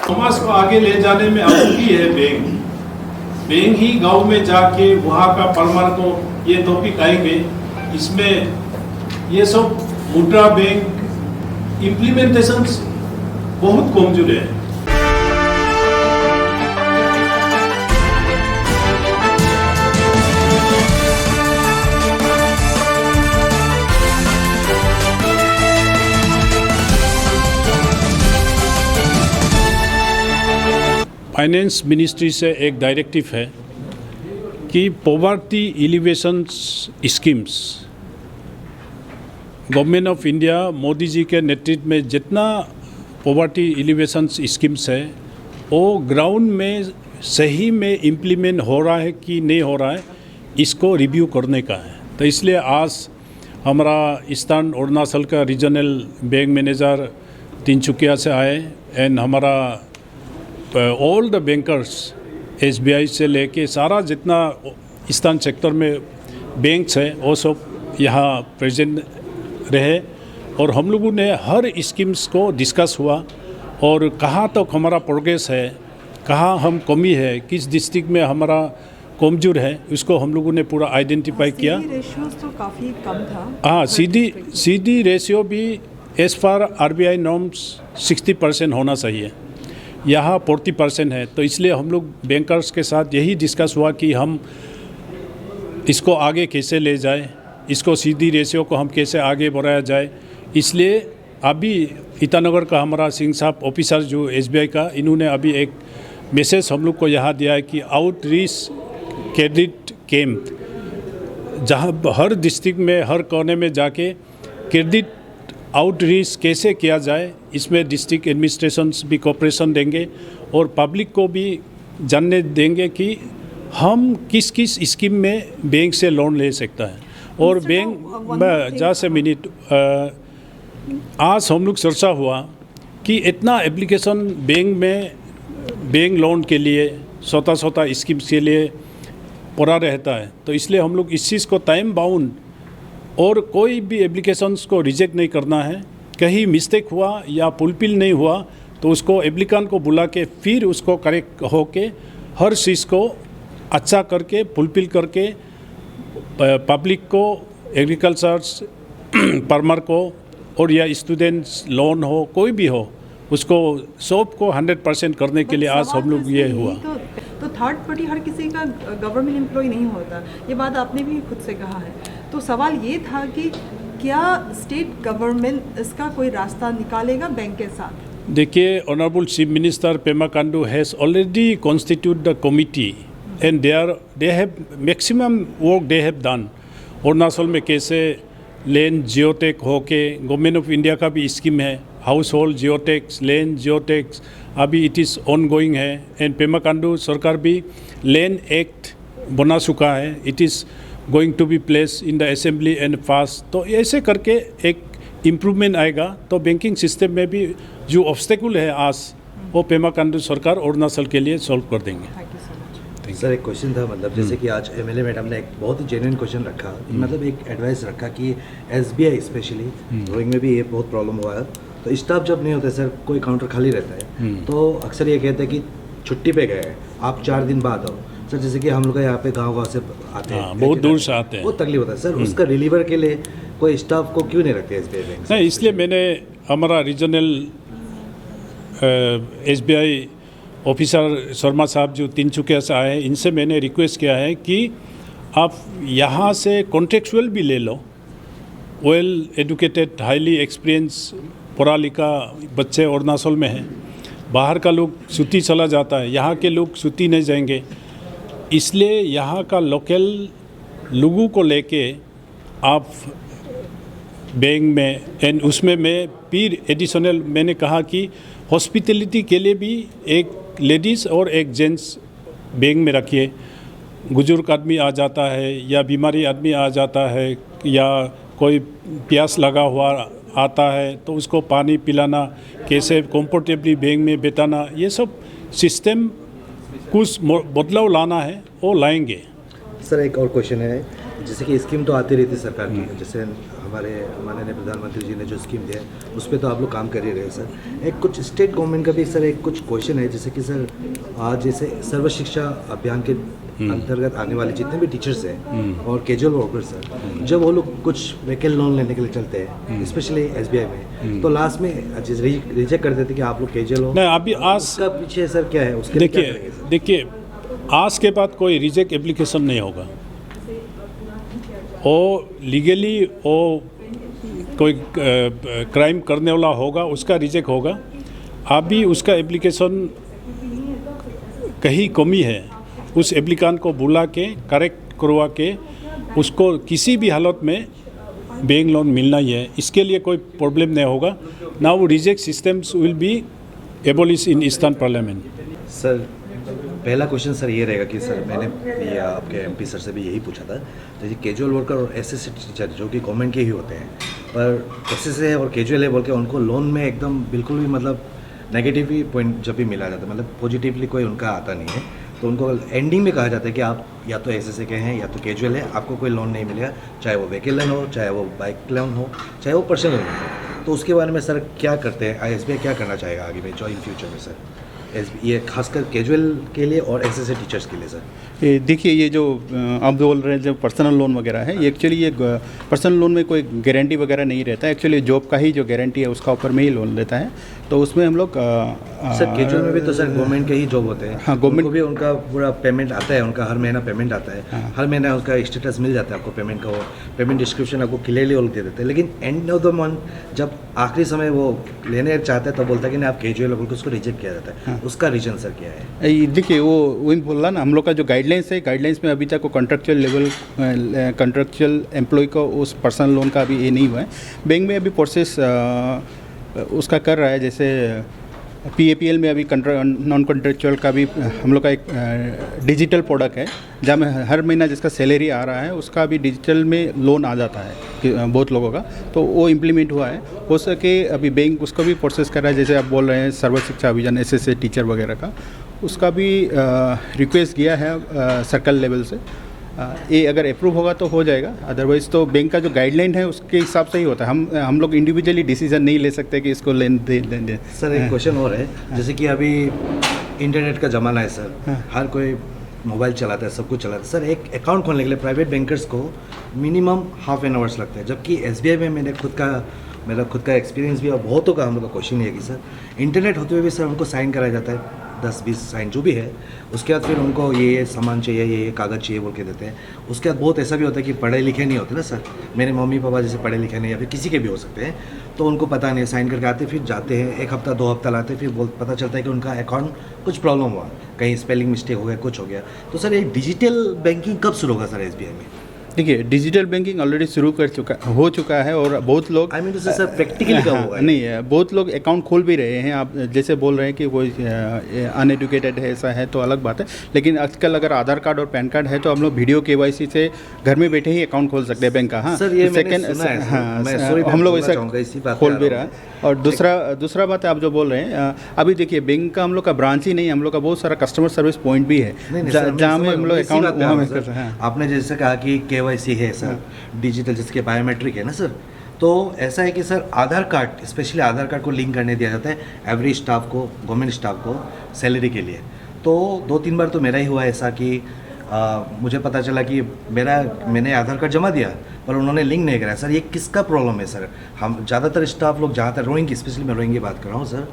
समाज को आगे ले जाने में अवधि है बैंक। बैंक ही गांव में जाके वहाँ का परमार को ये टॉपिक आएंगे। इसमें ये सब मुद्रा बैंक इम्प्लीमेंटेशन बहुत कमजोर है। फाइनेंस मिनिस्ट्री से एक डायरेक्टिव है कि poverty alleviation schemes government of India Modi ji के नेतृत्व में जितना पॉवर्टी एलिवेशन स्कीम्स है वो ग्राउंड में सही में इम्प्लीमेंट हो रहा है कि नहीं हो रहा है, इसको रिव्यू करने का है। तो इसलिए आज हमारा ईस्टर्न अरुणाचल का रीजनल बैंक मैनेजर तिनसुकिया से आए एंड हमारा ऑल द बैंकर्स SBI से लेके सारा जितना ईस्टर्न सेक्टर में बैंक्स है वो सब यहाँ प्रेजेंट रहे और हम लोगों ने हर स्कीम्स को डिस्कस हुआ और कहाँ तक हमारा प्रोग्रेस है, कहाँ हम कमी है, किस डिस्ट्रिक्ट में हमारा कमजोर है, उसको हम लोगों ने पूरा आइडेंटिफाई किया। रेशियोज तो काफ़ी कम था। हाँ, CD रेशियो भी एज पर RBI नॉर्म्स 60% होना चाहिए, यहाँ 40% है। तो इसलिए हम लोग बैंकर्स के साथ यही डिस्कस हुआ कि हम इसको आगे कैसे ले जाए, इसको CD रेशियो को हम कैसे आगे बढ़ाया जाए। इसलिए अभी ईटानगर का हमारा सिंह साहब ऑफिसर जो SBI का, इन्होंने अभी एक मैसेज हम लोग को यहाँ दिया है कि आउटरीच क्रेडिट कैंप, जहाँ हर डिस्ट्रिक्ट में हर कोने में जाके क्रेडिट आउटरीच कैसे किया जाए, इसमें डिस्ट्रिक्ट एडमिनिस्ट्रेशंस भी कोऑपरेशन देंगे और पब्लिक को भी जानने देंगे कि हम किस किस स्कीम में बैंक से लोन ले सकता है। और बैंक जस्ट ए मिनट, आज हम लोग चर्चा हुआ कि इतना एप्लीकेशन बैंक में बैंक लोन के लिए छोटा स्कीम्स के लिए पड़ा रहता है। तो इसलिए हम लोग इस चीज़ को टाइम बाउंड और कोई भी एप्लीकेशंस को रिजेक्ट नहीं करना है। कहीं मिस्टेक हुआ या फुलफिल नहीं हुआ तो उसको एप्लीकेंट को बुला के फिर उसको करेक्ट होके हर चीज़ को अच्छा करके फुलफिल करके पब्लिक को, एग्रीकल्चर्स फार्मर को और या स्टूडेंट्स लोन हो कोई भी हो, उसको सब को 100% करने के लिए आज हम लोग ये हुआ। तो थर्ड पार्टी हर किसी का गवर्नमेंट एम्प्लॉय नहीं होता, ये बात आपने भी खुद से कहा है। तो सवाल ये था कि क्या स्टेट गवर्नमेंट इसका कोई रास्ता निकालेगा बैंक के साथ? देखिए, honourable chief minister Pema Khandu has already constitute the committee and they have maximum work they have done. Arunachal में कैसे लैंड जियोटेक होके गवर्नमेंट ऑफ इंडिया का भी स्कीम है, household geotags, land geotags, अभी इट इज़ ऑन गोइंग है। And Pema Khandu सरकार भी लैंड एक्ट बना चुका है, it is going to be place in the assembly and pass. तो ऐसे करके एक इम्प्रूवमेंट आएगा तो बैंकिंग सिस्टम में भी जो ऑब्स्टेकल है आज वो पेमा खांडू सरकार अरुणाचल के लिए सॉल्व कर देंगे। सर, एक क्वेश्चन था, मतलब जैसे कि आज MLA मैडम ने एक बहुत ही जेन्युइन क्वेश्चन रखा, मतलब एक एडवाइस रखा कि SBI स्पेशली रोइंग में भी ये बहुत प्रॉब्लम हुआ है। तो स्टाफ जब नहीं होता सर, कोई काउंटर खाली रहता है तो अक्सर ये कहते हैं कि छुट्टी पे गए आप 4 दिन बाद आओ। सर, जैसे कि हम लोग यहाँ पे गाँव से आते हैं, बहुत दूर से आते हैं, बहुत तकलीफ होता है सर, उसका रिलीवर के लिए कोई स्टाफ को क्यों नहीं रखते SBI बैंक? नहीं, इसलिए मैंने हमारा रीजनल SBI ऑफिसर शर्मा साहब जो तिनसुकिया से आए हैं, इनसे मैंने रिक्वेस्ट किया है कि आप यहाँ से कॉन्ट्रेक्चुअल भी ले लो। वेल एजुकेटेड, हाईली एक्सपीरियंस, पढ़ा लिखा बच्चे अरुणाचल में हैं, बाहर का लोग छुट्टी चला जाता है, यहाँ के लोग छुट्टी नहीं जाएंगे। इसलिए यहाँ का लोकल लोगों को लेके आप बैंक में एंड उसमें मैं फिर एडिशनल मैंने कहा कि हॉस्पिटलिटी के लिए भी एक लेडीज़ और एक जेंट्स बैंक में रखिए। बुजुर्ग आदमी आ जाता है या बीमारी आदमी आ जाता है या कोई प्यास लगा हुआ आता है तो उसको पानी पिलाना, कैसे कंफर्टेबली बैंक में बैठाना, ये सब सिस्टम कुछ बदलाव लाना है वो लाएंगे। सर, एक और क्वेश्चन है, जैसे कि स्कीम तो आती रहती है सरकार की, जैसे हमारे माननीय प्रधानमंत्री जी ने जो स्कीम दिया है उस पर तो आप लोग काम कर ही रहे हैं सर। एक कुछ स्टेट गवर्नमेंट का भी सर एक कुछ क्वेश्चन है, जैसे कि सर आज जैसे सर्व शिक्षा अभियान के अंतर्गत आने वाले जितने भी टीचर्स हैं और कैजुअल वर्कर्स हैं, जब वो लोग कुछ व्हीकल लोन लेने के लिए चलते हैं स्पेशली एसबीआई में, तो लास्ट में रिजेक्ट कर देते कि आप लोग कैजुअल हो। नहीं, अभी आज उसका पीछे सर क्या है, उसके लिए क्या करेंगे सर? देखिए आज के बाद कोई रिजेक्ट एप्लीकेशन नहीं होगा। वो लीगली वो कोई क्राइम करने वाला होगा उसका रिजेक्ट होगा। अभी उसका एप्लीकेशन कहीं कमी है, उस एप्लीकेंट को बुला के करेक्ट करवा के उसको किसी भी हालत में बैंक लोन मिलना ही है। इसके लिए कोई प्रॉब्लम नहीं होगा। Now reject systems will be abolish in eastern parliament. Sir पहला क्वेश्चन सर ये रहेगा कि सर मैंने ये आपके एमपी सर से भी यही पूछा था, जैसे कैजुअल वर्कर और एसएससी टीचर जो कि गवर्नमेंट के ही होते हैं, पर एसएससी है और कैजुअल है बोल के उनको लोन में एकदम बिल्कुल भी मतलब नेगेटिव ही पॉइंट जब भी मिला जाता है, मतलब पॉजिटिवली कोई उनका आता नहीं है, तो उनको एंडिंग में कहा जाता है कि आप या तो एसएससी के हैं या तो कैजुअल है, आपको कोई लोन नहीं मिलेगा, चाहे वो व्हीकल लोन हो, चाहे वो बाइक लोन हो, चाहे वो पर्सनल लोन हो। तो उसके बारे में सर क्या करते हैं, एसबीआई क्या करना चाहेगा आगे में जो इन फ्यूचर में सर ये खासकर कैजुअल के लिए और एसएससी टीचर्स के लिए सर? देखिए ये जो आप बोल रहे हैं जो पर्सनल लोन वगैरह है, ये एक्चुअली ये पर्सनल लोन में कोई गारंटी वगैरह नहीं रहता है। एक्चुअली जॉब का ही जो गारंटी है उसका ऊपर में ही लोन लेता है, तो उसमें हम लोग सर कैजुअल में भी तो सर गवर्नमेंट के ही जॉब होते हैं। हाँ, गवर्नमेंट को भी उनका पूरा पेमेंट आता है, उनका हर महीना पेमेंट आता है। हाँ। हर महीना उसका स्टेटस मिल जाता है आपको पेमेंट का, वो पेमेंट डिस्क्रिप्शन आपको क्लियरली वो दे देते हैं। लेकिन एंड ऑफ द मंथ जब आखिरी समय वो लेने चाहते हैं तो बोलता है कि नहीं आप कैजुअल हो, उसको रिजेक्ट किया जाता है। हाँ। उसका रीजन सर क्या है? देखिए वो वही बोल रहा ना, हम लोग का जो गाइडलाइंस है, गाइडलाइंस में अभी तक वो कॉन्ट्रेक्चुअल लेवल कॉन्ट्रेक्चुअल एम्प्लॉय को उस पर्सनल लोन का अभी ये नहीं हुआ है। बैंक में अभी प्रोसेस उसका कर रहा है, जैसे पीएपीएल में अभी नॉन कॉन्ट्रेक्चुअल का भी हम लोग का एक डिजिटल प्रोडक्ट है, जहाँ में हर महीना जिसका सैलरी आ रहा है उसका भी डिजिटल में लोन आ जाता है बहुत लोगों का, तो वो इम्प्लीमेंट हुआ है। हो सके अभी बैंक उसका भी प्रोसेस कर रहा है, जैसे आप बोल रहे हैं सर्व शिक्षा अभियान एसएससी टीचर वगैरह का, उसका भी रिक्वेस्ट किया है सर्कल लेवल से। ये अगर अप्रूव होगा तो हो जाएगा, अदरवाइज़ तो बैंक का जो गाइडलाइन है उसके हिसाब से ही होता है। हम लोग इंडिविजुअली डिसीजन नहीं ले सकते कि इसको लेन दे। सर एक क्वेश्चन और है, जैसे कि अभी इंटरनेट का ज़माना है सर, हर कोई मोबाइल चलाता है, सब कुछ चलाता है। सर एक अकाउंट खोलने के लिए प्राइवेट बैंकर्स को मिनिमम हाफ एन आवर्स लगता है, जबकि एसबीआई में मेरा खुद का एक्सपीरियंस भी और बहुतों का हम लोग का क्वेश्चन है कि सर इंटरनेट होते हुए भी सर उनको साइन कराया जाता है, 10-20 साइन जो भी है, उसके बाद फिर उनको ये सामान चाहिए, ये कागज़ चाहिए बोल के देते हैं। उसके बाद बहुत ऐसा भी होता है कि पढ़े लिखे नहीं होते ना सर, मेरे मम्मी पापा जैसे पढ़े लिखे नहीं या फिर किसी के भी हो सकते हैं, तो उनको पता नहीं, साइन करके आते फिर जाते हैं, 1 हफ्ता 2 हफ्ता लाते, फिर पता चलता है कि उनका अकाउंट कुछ प्रॉब्लम हुआ, कहीं स्पेलिंग मिस्टेक हो गया, कुछ हो गया। तो सर ये डिजिटल बैंकिंग कब शुरू होगा सर एसबीआई में? देखिए डिजिटल बैंकिंग ऑलरेडी शुरू हो चुका है और बहुत लोग सर प्रैक्टिकली कब होगा? नहीं है, बहुत लोग अकाउंट खोल भी रहे हैं। आप जैसे बोल रहे हैं कि कोई अनएडुकेटेड है, ऐसा है तो अलग बात है, लेकिन आजकल अगर आधार कार्ड और पैन कार्ड है तो हम लोग वीडियो केवाईसी से घर में बैठे ही अकाउंट खोल सकते हैं बैंक का। हाँ सर ये मैंने सुना है, हाँ, हम लोग ऐसा खोल भी रहा है। और दूसरा बात है आप जो बोल रहे हैं, अभी देखिए बैंक का हम लोग का ब्रांच ही नहीं, हम लोग का बहुत सारा कस्टमर सर्विस पॉइंट भी है जहाँ में हम लोग अकाउंट वहाँ में करते हैं। आपने जैसे कहा कि केवाईसी है सर, डिजिटल जिसके बायोमेट्रिक है ना सर, तो ऐसा है कि सर आधार कार्ड, स्पेशली आधार कार्ड को लिंक करने दिया जाता है एवरी स्टाफ को, गवर्नमेंट स्टाफ को सैलरी के लिए। तो 2-3 बार तो मेरा ही हुआ ऐसा कि मुझे पता चला कि मैंने आधार कार्ड जमा दिया पर उन्होंने लिंक नहीं कराया। सर ये किसका प्रॉब्लम है सर? हम ज़्यादातर स्टाफ लोग जहाँ तक रोइंग की, स्पेशली मैं रोइंग की बात कर रहा हूँ सर,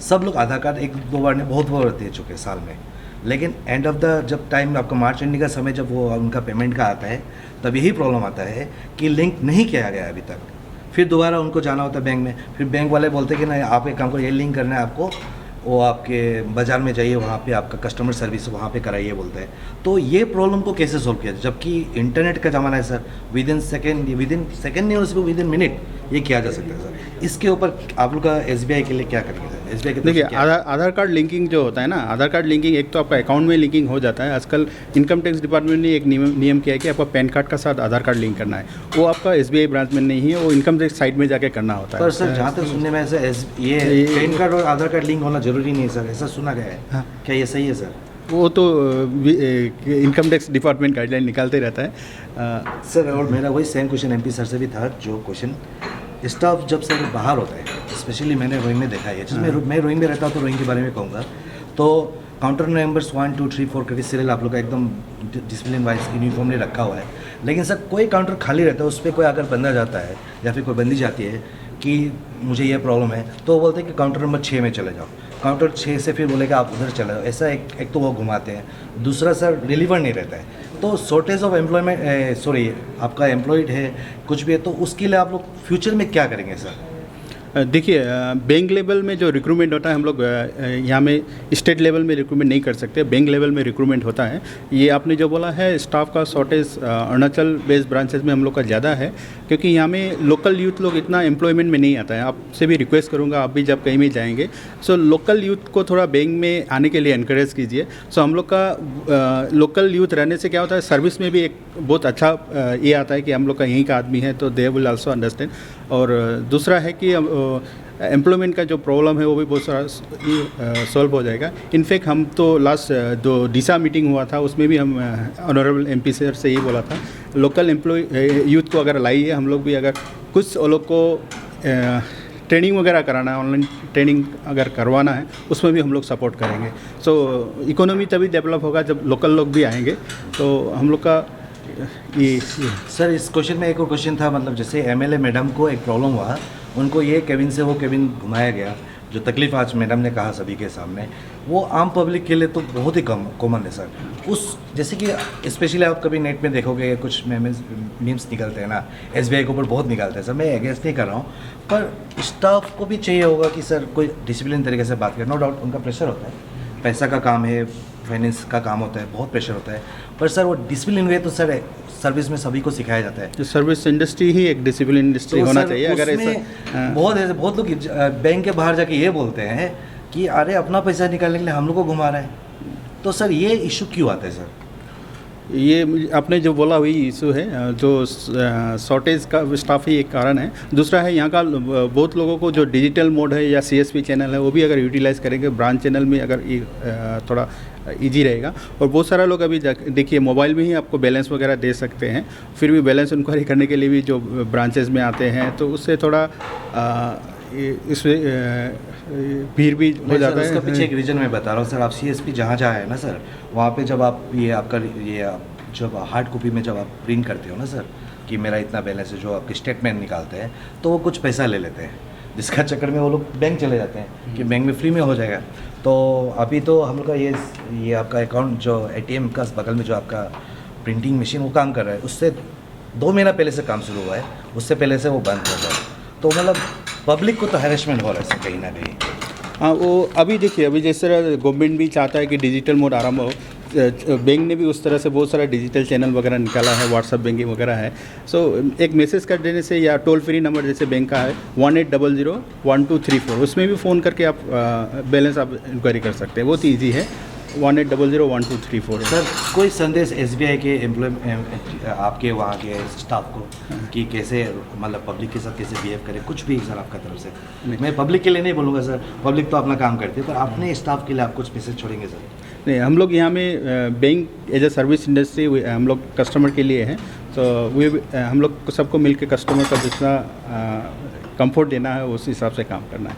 सब लोग आधार कार्ड 1-2 बार ने बहुत बार दे चुके साल में, लेकिन एंड ऑफ द जब टाइम आपका मार्च एंडिंग का समय जब वो उनका पेमेंट का आता है तब यही प्रॉब्लम आता है कि लिंक नहीं किया गया अभी तक। फिर दोबारा उनको जाना होता है बैंक में, फिर बैंक वाले बोलते हैं कि नहीं आप एक काम करो, ये लिंक करना है आपको, वो आपके बाज़ार में जाइए, वहाँ पे आपका कस्टमर सर्विस वहाँ पे कराइए बोलते हैं। तो ये प्रॉब्लम को कैसे सोल्व किया, जबकि इंटरनेट का ज़माना है सर, विद इन सेकेंड नहीं हो सकता, विद इन मिनट ये किया जा सकता है सर। इसके ऊपर आप लोग का एसबीआई के लिए क्या करेंगे सर? एसबीआई के देखिए आधार कार्ड लिंकिंग जो होता है ना, आधार कार्ड लिंकिंग एक तो आपका अकाउंट में लिंकिंग हो जाता है। आजकल इनकम टैक्स डिपार्टमेंट ने एक नियम किया है कि आपका पैन कार्ड का साथ आधार कार्ड लिंक करना है, वो आपका एसबीआई ब्रांच में नहीं है, वो इनकम टैक्स साइट में जाके करना होता है। पर सर जहाँ तक सुनने में ऐसा ये पैन कार्ड और आधार कार्ड लिंक होना जरूरी नहीं है सर, ऐसा सुना गया है। हाँ। क्या ये सही है सर? वो तो इनकम टैक्स डिपार्टमेंट गाइडलाइन निकालते रहता है। सर और मेरा वही सेम क्वेश्चन एमपी सर से भी था, जो क्वेश्चन स्टाफ जब सर बाहर होता है, स्पेशली मैंने रोइंग में देखा है, जिसमें मैं रोइंग में रहता हूँ तो रोइंग के बारे में कहूँगा, तो काउंटर नंबर्स 1 2 3 4 करके सीरियल आप लोग का एकदम डिसिप्लिन वाइज यूनिफॉर्मली रखा हुआ है, लेकिन सर कोई काउंटर खाली रहता है, उस पर कोई अगर बंदा जाता है या फिर कोई बंदी जाती है कि मुझे ये प्रॉब्लम है, तो वो बोलते हैं कि काउंटर नंबर 6 में चले जाओ, काउंटर 6 से फिर बोलेगा आप उधर चले जाओ, ऐसा एक तो वो घुमाते हैं, दूसरा सर डिलीवर नहीं रहता है, तो शॉर्टेज ऑफ एम्प्लॉयमेंट सॉरी आपका एम्प्लॉयड है कुछ भी है, तो उसके लिए आप लोग फ्यूचर में क्या करेंगे सर? देखिए बैंक लेवल में जो रिक्रूटमेंट होता है, हम लोग यहाँ में स्टेट लेवल में रिक्रूटमेंट नहीं कर सकते, बैंक लेवल में रिक्रूटमेंट होता है। ये आपने जो बोला है स्टाफ का शॉर्टेज अरुणाचल बेस्ड ब्रांचेज में हम लोग का ज़्यादा है, क्योंकि यहाँ में लोकल यूथ लोग इतना एम्प्लॉयमेंट में नहीं आता है। आपसे भी रिक्वेस्ट करूँगा, आप भी जब कहीं भी जाएंगे सो लोकल यूथ को थोड़ा बैंक में आने के लिए एनकरेज कीजिए। सो हम लोग का लोकल यूथ रहने से क्या होता है, सर्विस में भी एक बहुत अच्छा ये आता है कि हम लोग का यहीं का आदमी है, तो दे विल आल्सो अंडरस्टैंड। और दूसरा है कि एम्प्लॉयमेंट का जो प्रॉब्लम है वो भी बहुत सारा सॉल्व हो जाएगा। इनफैक्ट हम तो लास्ट जो डीसा मीटिंग हुआ था उसमें भी हम ऑनरेबल एमपी सर से ये बोला था, लोकल एम्प्लॉय यूथ को अगर लाइए, हम लोग भी अगर कुछ लोग को ट्रेनिंग वगैरह कराना है, ऑनलाइन ट्रेनिंग अगर करवाना है, उसमें भी हम लोग सपोर्ट करेंगे। सो इकोनॉमी तभी डेवलप होगा जब लोकल लोग भी आएंगे। तो हम लोग का ये सर इस क्वेश्चन में एक और क्वेश्चन था, मतलब जैसे एमएलए मैडम को एक प्रॉब्लम हुआ, उनको ये केबिन से वो केबिन घुमाया गया, जो तकलीफ आज मैडम ने कहा सभी के सामने, वो आम पब्लिक के लिए तो बहुत ही कॉमन है सर। उस जैसे कि स्पेशली आप कभी नेट में देखोगे कुछ मीम्स निकलते हैं ना, एसबीआई के ऊपर बहुत निकलते हैं सर, मैं अगेंस्ट नहीं कर रहा हूँ, पर स्टाफ को भी चाहिए होगा कि सर कोई डिसिप्लिन तरीके से बात करे। नो डाउट उनका प्रेशर होता है, पैसा का काम है, फाइनेंस का काम होता है, बहुत प्रेशर होता है, पर सर वो डिसिप्लिन वे तो सर सर्विस में सभी को सिखाया जाता है। जो सर्विस इंडस्ट्री ही एक डिसिप्लिन इंडस्ट्री तो होना सर चाहिए। अगर ऐसा बहुत लोग बैंक के बाहर जाके ये बोलते हैं कि अरे अपना पैसा निकालने के लिए हम लोग को घुमा रहा है, तो सर ये इशू क्यों आता है सर? ये आपने जो बोला वही इशू है, जो शॉर्टेज का स्टाफ ही एक कारण है। दूसरा है यहाँ का बहुत लोगों को जो डिजिटल मोड है या सीएसपी चैनल है वो भी अगर यूटिलाइज़ करेंगे ब्रांच चैनल में, अगर थोड़ा इजी रहेगा। और बहुत सारा लोग अभी देखिए मोबाइल में ही आपको बैलेंस वगैरह दे सकते हैं, फिर भी बैलेंस इंक्वायरी करने के लिए भी जो ब्रांचेज में आते हैं, तो उससे थोड़ा इसमें भीड़ भी हो जाता है। उसका पीछे एक रीज़न मैं बता रहा हूँ सर, आप सीएसपी जहाँ है ना सर, वहाँ पे जब आप जब हार्ड कॉपी में जब आप प्रिंट करते हो ना सर कि मेरा इतना बैलेंस है, जो आपके स्टेटमेंट निकालते हैं, तो वो कुछ पैसा ले लेते हैं, जिसका चक्कर में वो लोग बैंक चले जाते हैं कि बैंक में फ्री में हो जाएगा। तो अभी तो हम लोग का ये आपका अकाउंट जो एटीएम का बगल में जो आपका प्रिंटिंग मशीन वो काम कर रहा है, उससे 2 महीना पहले से काम शुरू हुआ है, उससे पहले से वो बंद हो जाए, तो मतलब पब्लिक को तो हैरेसमेंट हो रहा है सर कहीं ना कहीं। हाँ, वो अभी देखिए, अभी जिस तरह गवर्नमेंट भी चाहता है कि डिजिटल मोड आरंभ हो, बैंक ने भी उस तरह से बहुत सारा डिजिटल चैनल वगैरह निकाला है, व्हाट्सअप बैंकिंग वगैरह है। सो एक मैसेज कर देने से या टोल फ्री नंबर जैसे बैंक का है 1800-1234, उसमें भी फ़ोन करके आप बैलेंस आप इंक्वायरी कर सकते हैं, बहुत ईजी है। 1800-1234 सर कोई संदेश एसबीआई के एम्प्लॉय आपके वहाँ के स्टाफ को कि कैसे मतलब पब्लिक के साथ कैसे बिहेव करें, कुछ भी सर आपका तरफ से? मैं पब्लिक के लिए नहीं बोलूँगा सर, पब्लिक तो अपना काम करती है, पर अपने स्टाफ के लिए आप कुछ मैसेज छोड़ेंगे सर? नहीं, हम लोग यहाँ में bank as a service industry हम लोग कस्टमर के लिए हैं, तो हम लोग सबको मिल के कस्टमर का जितना कंफर्ट देना है उस हिसाब से काम करना है।